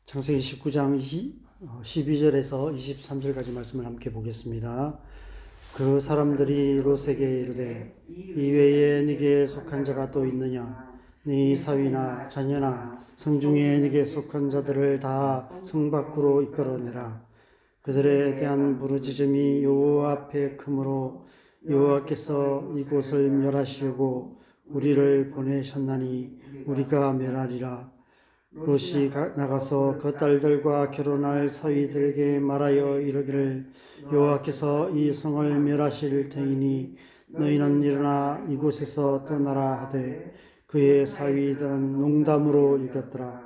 창세기 19장 12절에서 23절까지 말씀을 함께 보겠습니다. 그 사람들이 롯에게 이르되 이외에 네게 속한 자가 또 있느냐? 네 사위나 자녀나 성중에 네게 속한 자들을 다 성 밖으로 이끌어내라. 그들에 대한 부르짖음이 여호와 앞에 크므로 여호와께서 이곳을 멸하시려고 우리를 보내셨나니 우리가 멸하리라. 롯이 나가서 그 딸들과 결혼할 사위들에게 말하여 이르기를 여호와께서 이 성을 멸하실 테이니 너희는 일어나 이곳에서 떠나라 하되 그의 사위들은 농담으로 여겼더라.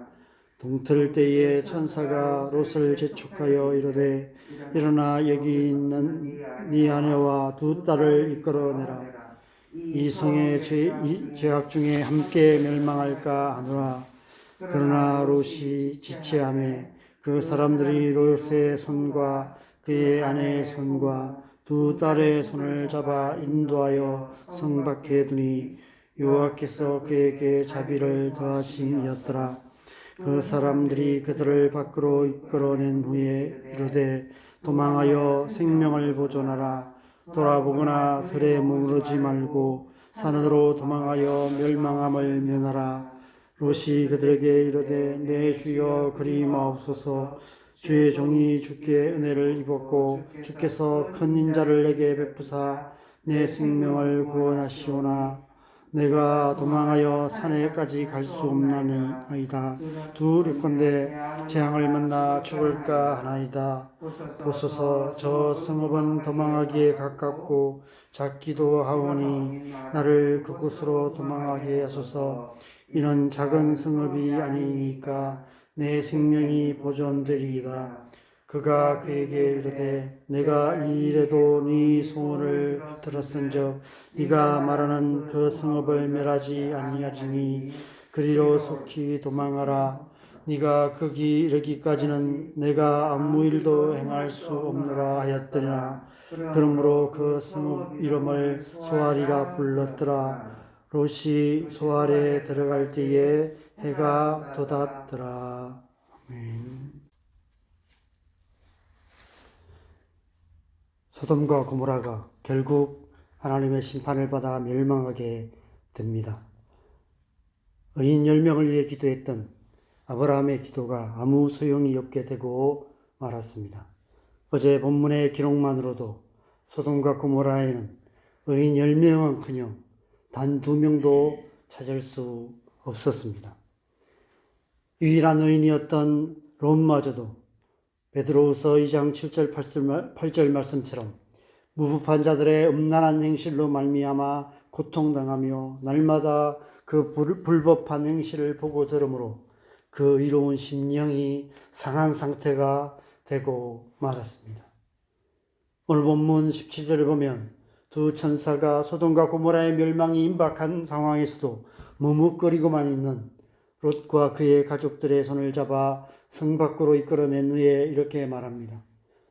동틀 때에 천사가 롯을 재촉하여 이르되 일어나 여기 있는 네 아내와 두 딸을 이끌어내라. 이 성의 죄악 중에 함께 멸망할까 하노라. 그러나 롯이 지체하매 그 사람들이 롯의 손과 그의 아내의 손과 두 딸의 손을 잡아 인도하여 성 밖에 두니 여호와께서 그에게 자비를 더하심이었더라. 그 사람들이 그들을 밖으로 이끌어낸 후에 이르되 도망하여 생명을 보존하라. 돌아보거나 들에 머무르지 말고 산으로 도망하여 멸망함을 면하라. 롯이 그들에게 이르되 내 주여 그리 마옵소서. 주의 종이 주께 은혜를 입었고 주께서 큰 인자를 내게 베푸사 내 생명을 구원하시오나 내가 도망하여 산에까지 갈 수 없나이다. 두렵건대 재앙을 만나 죽을까 하나이다. 보소서. 저 성읍은 도망하기에 가깝고 작기도 하오니 나를 그곳으로 도망하게 하소서. 이는 작은 성읍이 아니니까 내 생명이 보존되리이다. 그가 그에게 이르되 내가 이 일에도 네 소원을 들었은즉 네가 말하는 그 성읍을 멸하지 아니하리니 그리로 속히 도망하라. 네가 거기 이르기까지는 내가 아무 일도 행할 수 없노라 하였더니라. 그러므로 그 성읍 이름을 소알이라 불렀더라. 롯이 소알에 들어갈 때에 해가 돋았더라. 아멘. 소돔과 고모라가 결국 하나님의 심판을 받아 멸망하게 됩니다. 의인 10명을 위해 기도했던 아브라함의 기도가 아무 소용이 없게 되고 말았습니다. 어제 본문의 기록만으로도 소돔과 고모라에는 의인 10명은커녕 단 2명도 찾을 수 없었습니다. 유일한 의인이었던 롯마저도 베드로후서 2장 7절 8절 말씀처럼 무법한 자들의 음란한 행실로 말미암아 고통당하며 날마다 그 불법한 행실을 보고 들으므로 그 의로운 심령이 상한 상태가 되고 말았습니다. 오늘 본문 17절을 보면 두 천사가 소돔과 고모라의 멸망이 임박한 상황에서도 머뭇거리고만 있는 롯과 그의 가족들의 손을 잡아 성 밖으로 이끌어낸 후에 이렇게 말합니다.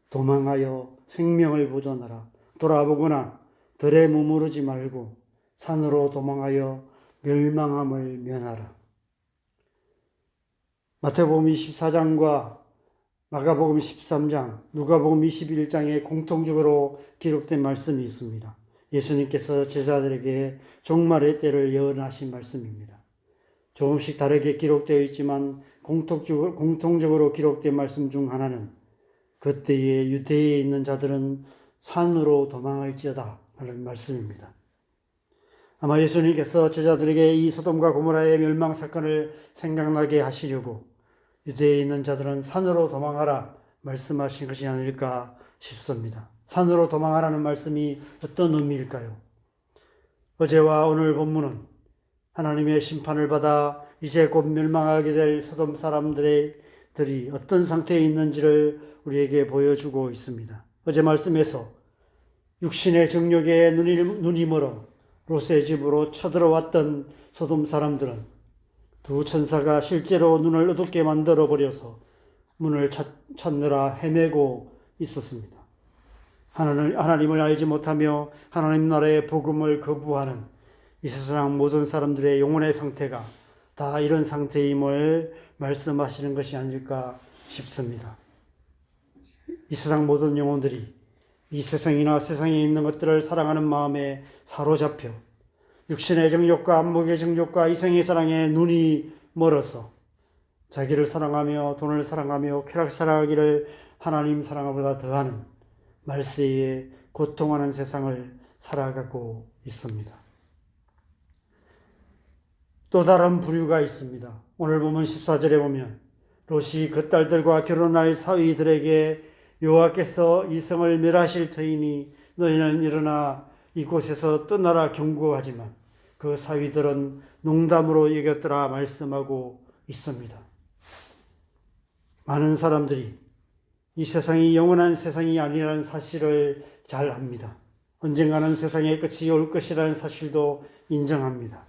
도망하여 생명을 보존하라. 돌아보거나 들에 머무르지 말고 산으로 도망하여 멸망함을 면하라. 마태복음 24장과 마가복음 13장, 누가복음 21장에 공통적으로 기록된 말씀이 있습니다. 예수님께서 제자들에게 종말의 때를 예언하신 말씀입니다. 조금씩 다르게 기록되어 있지만 공통적으로 기록된 말씀 중 하나는 그때에 유대에 있는 자들은 산으로 도망할지어다 하는 말씀입니다. 아마 예수님께서 제자들에게 이 소돔과 고모라의 멸망 사건을 생각나게 하시려고 유대에 있는 자들은 산으로 도망하라 말씀하신 것이 아닐까 싶습니다. 산으로 도망하라는 말씀이 어떤 의미일까요? 어제와 오늘 본문은 하나님의 심판을 받아 이제 곧 멸망하게 될 소돔 사람들이 어떤 상태에 있는지를 우리에게 보여주고 있습니다. 어제 말씀에서 육신의 정욕에 눈이 멀어 롯의 집으로 쳐들어왔던 소돔 사람들은 두 천사가 실제로 눈을 어둡게 만들어 버려서 문을 찾느라 헤매고 있었습니다. 하나님을 알지 못하며 하나님 나라의 복음을 거부하는 이 세상 모든 사람들의 영혼의 상태가 다 이런 상태임을 말씀하시는 것이 아닐까 싶습니다. 이 세상 모든 영혼들이 이 세상이나 세상에 있는 것들을 사랑하는 마음에 사로잡혀 육신의 정욕과 안목의 정욕과 이생의 사랑에 눈이 멀어서 자기를 사랑하며 돈을 사랑하며 쾌락 사랑하기를 하나님 사랑보다 더하는 말세에 고통하는 세상을 살아가고 있습니다. 또 다른 부류가 있습니다. 오늘 보면 14절에 보면 롯이 그 딸들과 결혼할 사위들에게 여호와께서 이 성을 멸하실 터이니 너희는 일어나 이곳에서 떠나라 경고하지만 그 사위들은 농담으로 여겼더라 말씀하고 있습니다. 많은 사람들이 이 세상이 영원한 세상이 아니라는 사실을 잘 압니다. 언젠가는 세상의 끝이 올 것이라는 사실도 인정합니다.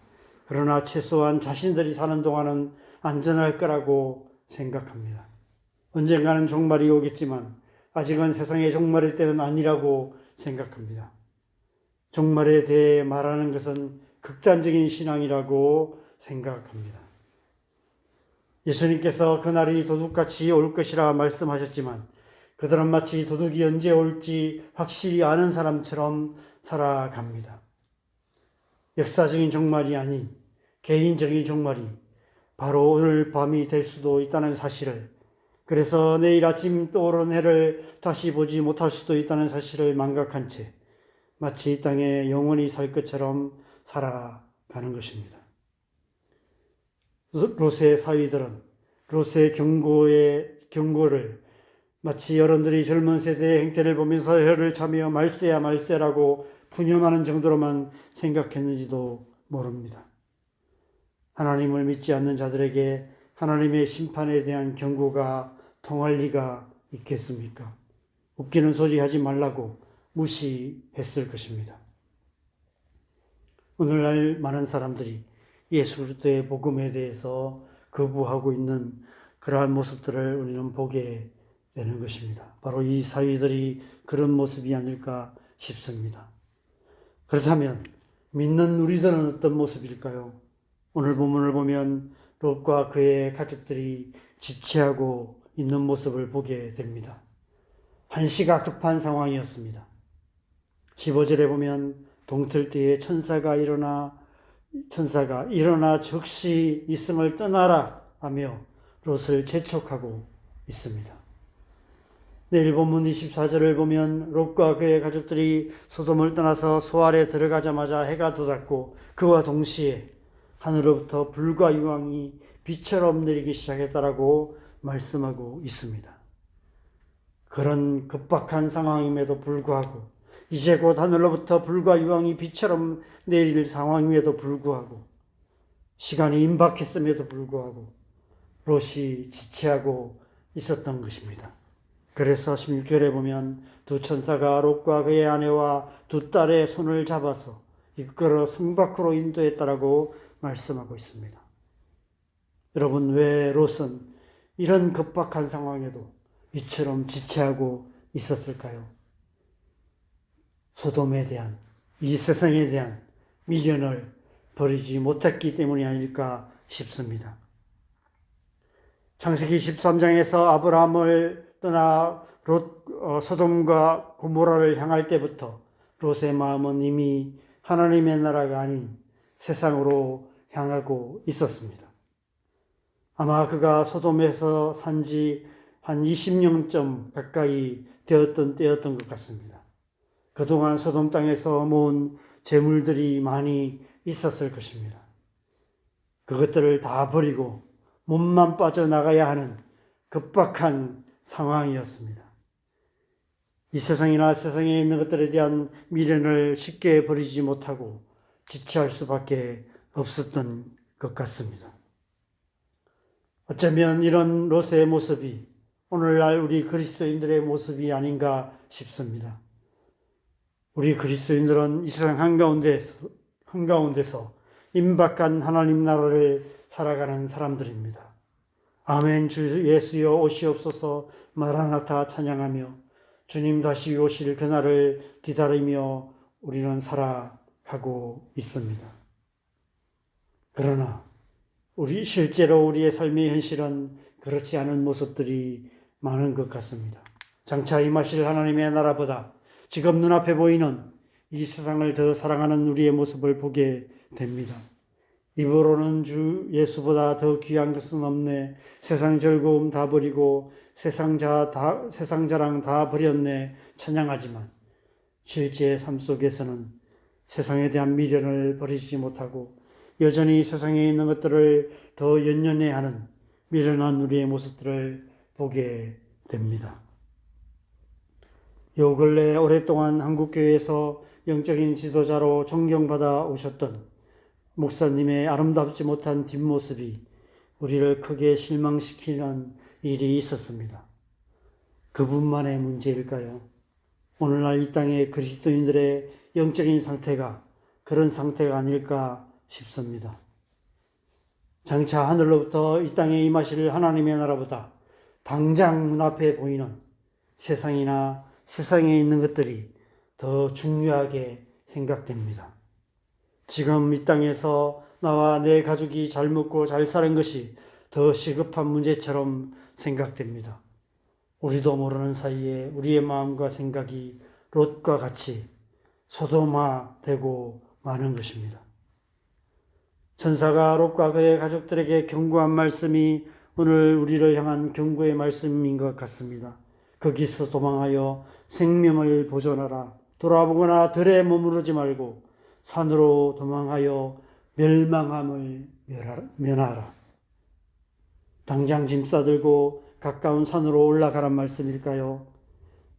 그러나 최소한 자신들이 사는 동안은 안전할 거라고 생각합니다. 언젠가는 종말이 오겠지만 아직은 세상의 종말의 때는 아니라고 생각합니다. 종말에 대해 말하는 것은 극단적인 신앙이라고 생각합니다. 예수님께서 그날이 도둑같이 올 것이라 말씀하셨지만 그들은 마치 도둑이 언제 올지 확실히 아는 사람처럼 살아갑니다. 역사적인 종말이 아닌 개인적인 종말이 바로 오늘 밤이 될 수도 있다는 사실을, 그래서 내일 아침 떠오른 해를 다시 보지 못할 수도 있다는 사실을 망각한 채 마치 이 땅에 영원히 살 것처럼 살아가는 것입니다. 롯의 사위들은 롯의 경고를 마치 여러분들이 젊은 세대의 행태를 보면서 혀를 차며 말세야 말세라고 푸념하는 정도로만 생각했는지도 모릅니다. 하나님을 믿지 않는 자들에게 하나님의 심판에 대한 경고가 통할 리가 있겠습니까? 웃기는 소리 하지 말라고 무시했을 것입니다. 오늘날 많은 사람들이 예수 그리스도의 복음에 대해서 거부하고 있는 그러한 모습들을 우리는 보게 되는 것입니다. 바로 이 사위들이 그런 모습이 아닐까 싶습니다. 그렇다면 믿는 우리들은 어떤 모습일까요? 오늘 본문을 보면 롯과 그의 가족들이 지체하고 있는 모습을 보게 됩니다. 한시각급한 상황이었습니다. 15절에 보면 동틀 때에 천사가 일어나 즉시 이 성을 떠나라 하며 롯을 재촉하고 있습니다. 내일 본문 24절을 보면 롯과 그의 가족들이 소돔을 떠나서 소알에 들어가자마자 해가 돋았고 그와 동시에 하늘로부터 불과 유황이 비처럼 내리기 시작했다라고 말씀하고 있습니다. 그런 급박한 상황임에도 불구하고 이제 곧 하늘로부터 불과 유황이 비처럼 내릴 상황임에도 불구하고 시간이 임박했음에도 불구하고 롯이 지체하고 있었던 것입니다. 그래서 16절에 보면 두 천사가 롯과 그의 아내와 두 딸의 손을 잡아서 이끌어 성 밖으로 인도했다라고 말씀하고 있습니다. 여러분, 왜 롯은 이런 급박한 상황에도 이처럼 지체하고 있었을까요? 소돔에 대한, 이 세상에 대한 미련을 버리지 못했기 때문이 아닐까 싶습니다. 창세기 13장에서 아브라함을 떠나 소돔과 고모라를 향할 때부터 롯의 마음은 이미 하나님의 나라가 아닌 세상으로 향하고 있었습니다. 아마 그가 소돔에서 산 지 한 20년쯤 가까이 되었던 때였던 것 같습니다. 그동안 소돔 땅에서 모은 재물들이 많이 있었을 것입니다. 그것들을 다 버리고 몸만 빠져나가야 하는 급박한 상황이었습니다. 이 세상이나 세상에 있는 것들에 대한 미련을 쉽게 버리지 못하고 지체할 수밖에 없었던 것 같습니다. 어쩌면 이런 롯의 모습이 오늘날 우리 그리스도인들의 모습이 아닌가 싶습니다. 우리 그리스도인들은 이 세상 한가운데서 임박한 하나님 나라를 살아가는 사람들입니다. 아멘. 주 예수여 오시옵소서 마라나타 찬양하며 주님 다시 오실 그날을 기다리며 우리는 살아가고 있습니다. 그러나 실제로 우리의 삶의 현실은 그렇지 않은 모습들이 많은 것 같습니다. 장차 임하실 하나님의 나라보다 지금 눈앞에 보이는 이 세상을 더 사랑하는 우리의 모습을 보게 됩니다. 입으로는 주 예수보다 더 귀한 것은 없네. 세상 즐거움 다 버리고 세상 자랑 다 버렸네. 찬양하지만 실제 삶 속에서는 세상에 대한 미련을 버리지 못하고 여전히 세상에 있는 것들을 더 연연해하는 미련한 우리의 모습들을 보게 됩니다. 요 근래 오랫동안 한국교회에서 영적인 지도자로 존경받아 오셨던 목사님의 아름답지 못한 뒷모습이 우리를 크게 실망시키는 일이 있었습니다. 그분만의 문제일까요? 오늘날 이 땅의 그리스도인들의 영적인 상태가 그런 상태가 아닐까 싶습니다. 장차 하늘로부터 이 땅에 임하실 하나님의 나라보다 당장 눈앞에 보이는 세상이나 세상에 있는 것들이 더 중요하게 생각됩니다. 지금 이 땅에서 나와 내 가족이 잘 먹고 잘 사는 것이 더 시급한 문제처럼 생각됩니다. 우리도 모르는 사이에 우리의 마음과 생각이 롯과 같이 소돔화되고 마는 것입니다. 천사가 롯과 그의 가족들에게 경고한 말씀이 오늘 우리를 향한 경고의 말씀인 것 같습니다. 거기서 도망하여 생명을 보존하라. 돌아보거나 들에 머무르지 말고 산으로 도망하여 멸망함을 면하라. 당장 짐 싸들고 가까운 산으로 올라가란 말씀일까요?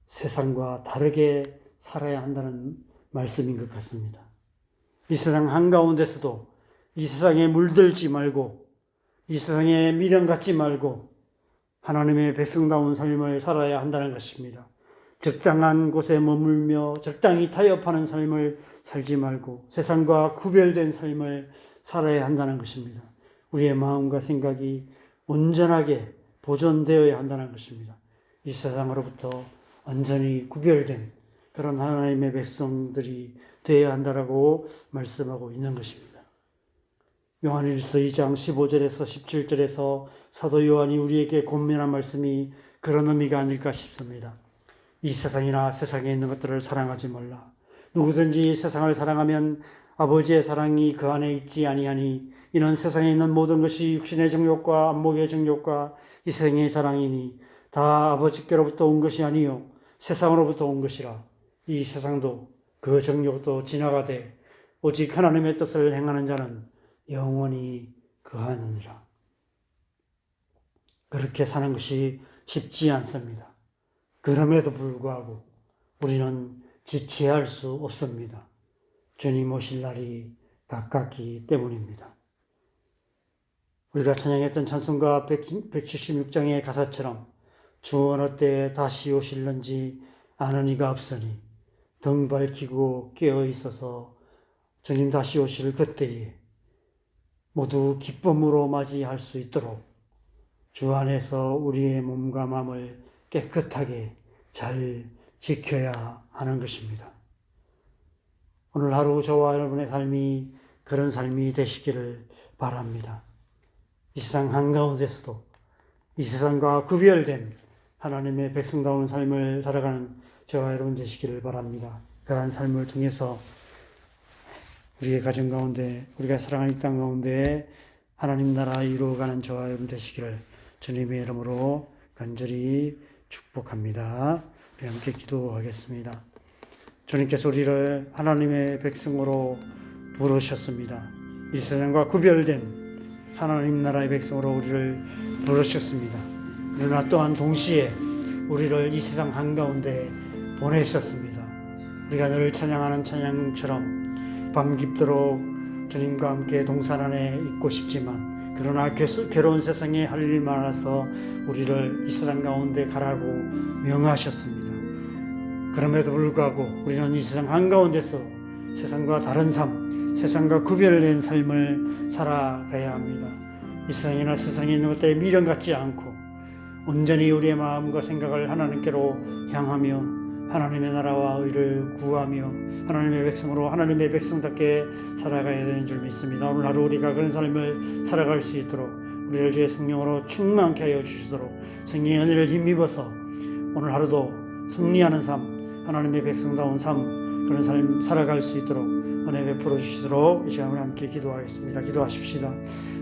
세상과 다르게 살아야 한다는 말씀인 것 같습니다. 이 세상 한가운데서도 이 세상에 물들지 말고 이 세상에 미련 갖지 말고 하나님의 백성다운 삶을 살아야 한다는 것입니다. 적당한 곳에 머물며 적당히 타협하는 삶을 살지 말고 세상과 구별된 삶을 살아야 한다는 것입니다. 우리의 마음과 생각이 온전하게 보존되어야 한다는 것입니다. 이 세상으로부터 완전히 구별된 그런 하나님의 백성들이 되어야 한다라고 말씀하고 있는 것입니다. 요한일서 2장 15절에서 17절에서 사도 요한이 우리에게 권면한 말씀이 그런 의미가 아닐까 싶습니다. 이 세상이나 세상에 있는 것들을 사랑하지 말라. 누구든지 세상을 사랑하면 아버지의 사랑이 그 안에 있지 아니하니 이는 세상에 있는 모든 것이 육신의 정욕과 안목의 정욕과 이 세상의 자랑이니 다 아버지께로부터 온 것이 아니요 세상으로부터 온 것이라. 이 세상도 그 정욕도 지나가되 오직 하나님의 뜻을 행하는 자는 영원히 거하느니라. 그렇게 사는 것이 쉽지 않습니다. 그럼에도 불구하고 우리는 지체할 수 없습니다. 주님 오실 날이 가깝기 때문입니다. 우리가 찬양했던 찬송가 176장의 가사처럼 주 어느 때에 다시 오실는지 아는 이가 없으니 등 밝히고 깨어 있어서 주님 다시 오실 그때에 모두 기쁨으로 맞이할 수 있도록 주 안에서 우리의 몸과 마음을 깨끗하게 잘 지켜야 하는 것입니다. 오늘 하루 저와 여러분의 삶이 그런 삶이 되시기를 바랍니다. 이 세상 한가운데서도 이 세상과 구별된 하나님의 백성다운 삶을 살아가는 저와 여러분 되시기를 바랍니다. 그러한 삶을 통해서 우리의 가정 가운데 우리가 사랑하는 이 땅 가운데 하나님 나라 이루어가는 저와 여러분 되시기를 주님의 이름으로 간절히 축복합니다. 우리 함께 기도하겠습니다. 주님께서 우리를 하나님의 백성으로 부르셨습니다. 이 세상과 구별된 하나님 나라의 백성으로 우리를 부르셨습니다. 그러나 또한 동시에 우리를 이 세상 한가운데 보내셨습니다. 우리가 늘 찬양하는 찬양처럼 밤 깊도록 주님과 함께 동산 안에 있고 싶지만 그러나 괴로운 세상에 할 일 많아서 우리를 이 세상 가운데 가라고 명하셨습니다. 그럼에도 불구하고 우리는 이 세상 한가운데서 세상과 다른 삶, 세상과 구별된 삶을 살아가야 합니다. 이 세상이나 세상에 있는 것들에 미련 갖지 않고 온전히 우리의 마음과 생각을 하나님께로 향하며 하나님의 나라와 의를 구하며 하나님의 백성으로 하나님의 백성답게 살아가야 되는 줄 믿습니다. 오늘 하루 우리가 그런 삶을 살아갈 수 있도록 우리를 주의 성령으로 충만케 하여 주시도록 성령의 은혜를 힘입어서 오늘 하루도 승리하는 삶, 하나님의 백성다운 삶, 그런 삶 살아갈 수 있도록 은혜 베풀어 주시도록 이 시간을 함께 기도하겠습니다. 기도하십시다.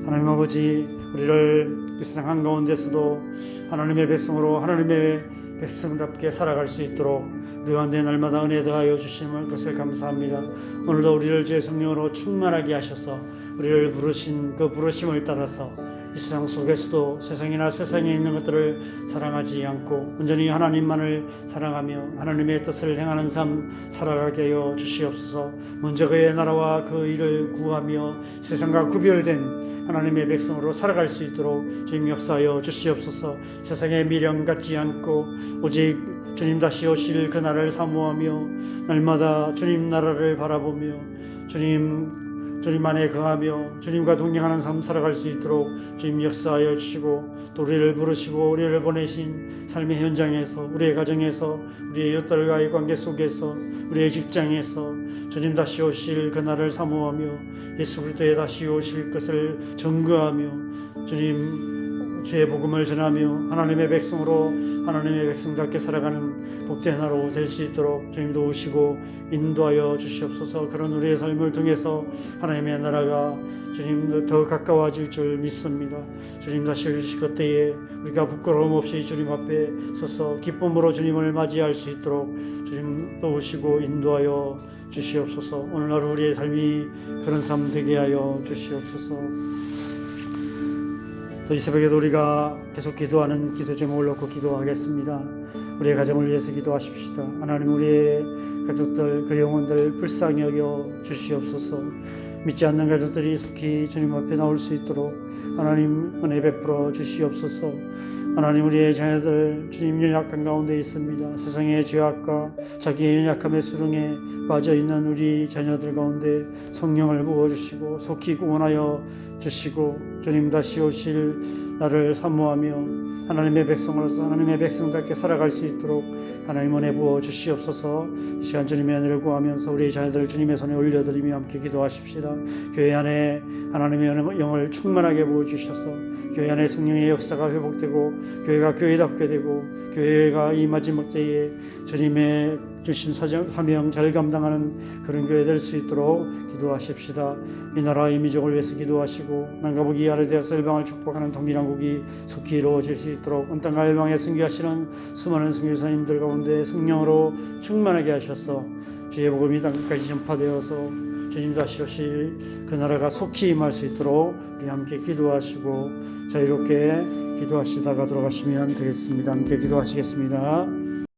하나님 아버지, 우리를 이 세상 한가운데서도 하나님의 백성으로 하나님의 백성답게 살아갈 수 있도록 우리 가운데 날마다 은혜 더하여 주시는 것을 감사합니다. 오늘도 우리를 주의 성령으로 충만하게 하셔서 우리를 부르신 그 부르심을 따라서 이 세상 속에서도 세상이나 세상에 있는 것들을 사랑하지 않고 온전히 하나님만을 사랑하며 하나님의 뜻을 행하는 삶 살아가게 하여 주시옵소서. 먼저 그의 나라와 그 일을 구하며 세상과 구별된 하나님의 백성으로 살아갈 수 있도록 주님 역사하여 주시옵소서. 세상의 미련 갖지 않고 오직 주님 다시 오실 그날을 사모하며 날마다 주님 나라를 바라보며 주님 안에 거하며 주님과 동행하는 삶 살아갈 수 있도록 주님 역사하여 주시고 또 우리를 부르시고 우리를 보내신 삶의 현장에서 우리의 가정에서 우리의 이웃들과의 관계 속에서 우리의 직장에서 주님 다시 오실 그날을 사모하며 예수 그리스도의 다시 오실 것을 증거하며 주님 주의 복음을 전하며 하나님의 백성으로 하나님의 백성답게 살아가는 복된 하루 될 수 있도록 주님 도우시고 인도하여 주시옵소서. 그런 우리의 삶을 통해서 하나님의 나라가 주님 더 가까워질 줄 믿습니다. 주님 다시 오실 그때에 우리가 부끄러움 없이 주님 앞에 서서 기쁨으로 주님을 맞이할 수 있도록 주님 도우시고 인도하여 주시옵소서. 오늘 하루 우리의 삶이 그런 삶 되게 하여 주시옵소서. 또 이 새벽에도 우리가 계속 기도하는 기도 제목을 놓고 기도하겠습니다. 우리의 가정을 위해서 기도하십시다. 하나님, 우리의 가족들 그 영혼들 불쌍히 여겨 주시옵소서. 믿지 않는 가족들이 속히 주님 앞에 나올 수 있도록 하나님 은혜 베풀어 주시옵소서. 하나님, 우리의 자녀들 주님 연약한 가운데 있습니다. 세상의 죄악과 자기의 연약함의 수렁에 빠져있는 우리 자녀들 가운데 성령을 부어주시고 속히 구원하여 주시고 주님 다시 오실 날을 사모하며 하나님의 백성으로서 하나님의 백성답게 살아갈 수 있도록 하나님 은혜 부어 주시옵소서. 이 시간 주님의 은혜를 구하면서 우리 자녀들을 주님의 손에 올려드리며 함께 기도하십시다. 교회 안에 하나님의 영을 충만하게 부어주셔서 교회 안에 성령의 역사가 회복되고 교회가 교회답게 되고 교회가 이 마지막 때에 주님의 주신 사명 잘 감당하는 그런 교회 될 수 있도록 기도하십시다. 이 나라의 민족을 위해서 기도하시고 남과 북이 아래 되어서 열방을 축복하는 통일한국이 속히 이루어질 수 있도록 온 땅과 열방에 선교하시는 수많은 선교사님들 가운데 성령으로 충만하게 하셔서 주의 복음이 땅까지 전파되어서 주님 다시 오실 그 나라가 속히 임할 수 있도록 우리 함께 기도하시고 자유롭게 기도하시다가 돌아가시면 되겠습니다. 함께 기도하시겠습니다.